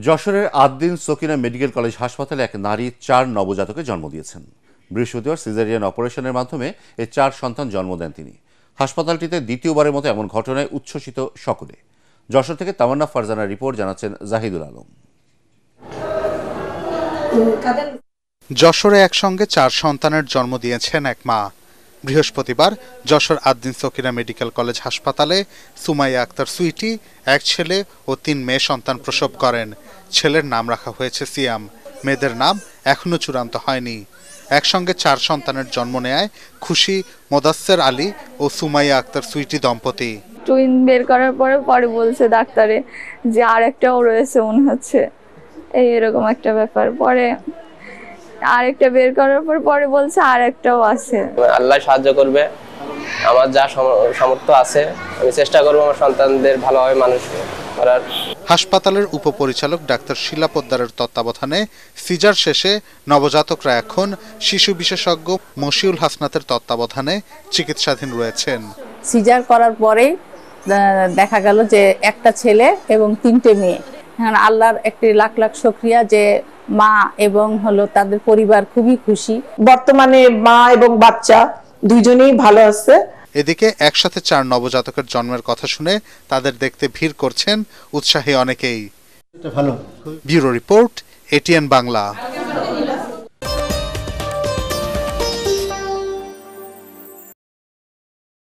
যশোরের Ad-din Sakina medical college হাসপাতালে এক নারী 4 নবজাতকে জন্ম দিয়েছেন। বৃহস্পতিবার সিজারিয়ান অপারেশনের মাধ্যমে এই 4 সন্তান জন্ম দেন তিনি। হাসপাতালটিতে দ্বিতীয়বারের মতো এমন ঘটনায় উচ্ছ্বসিত সকলে। যশোর থেকে তামান্না ফারজানার রিপোর্ট, জানাচ্ছেন জাহিদুল আলম। যশোরে একসঙ্গে 4 সন্তানের জন্ম দিয়েছেন এক মা। বৃহস্পতিবার যশোর আদ্দিন সকিনা মেডিকেল কলেজ হাসপাতালে সুমাইয়া আক্তার সুইটি এক ছেলে ও 3 মেয়ে সন্তান প্রসব করেন। ছেলের নাম রাখা হয়েছে সিয়াম, মেয়েদের নাম এখনো চূড়ান্ত হয়নি। একসঙ্গে 4 সন্তানের জন্ম নেয় খুশি মোদাচ্ছের আলী ও সুমাইয়া আক্তার সুইটি দম্পতি। টুইন বের করার পরে বলছে ডাক্তারে যে আর একটাও রয়েছে মনে হচ্ছে, এরকম একটা ব্যাপার। পরে আরেকটা বের করার পরে বলছে আর একটাও আছে। আল্লাহ সাহায্য করবে, আমার যা সামর্থ্য আছে আমি চেষ্টা করবো আমার সন্তানদের ভালোভাবে মানুষ করার। হাসপাতালের উপপরিচালক ডাক্তার শিলা পোদ্দারের তত্ত্বাবধানে সিজার শেষে নবজাতকরা এখন শিশু বিশেষজ্ঞ মশিউল হাসনাতের তত্ত্বাবধানে চিকিৎসাধীন রয়েছেন। সিজার করার পরে দেখা গেল যে একটা ছেলে এবং 3টে মেয়ে। আল্লাহর একটি লাখ লাখ শুকরিয়া যে মা এবং তাদের পরিবার খুবই খুশি। বর্তমানে মা এবং বাচ্চা দুইজনেই ভালো আছে। এদিকে একসাথে 4 নবজাতকের জন্মের কথা শুনে তাদের দেখতে ভিড় করছেন উৎসাহী অনেকেই। Bureau report, ATN Bangla.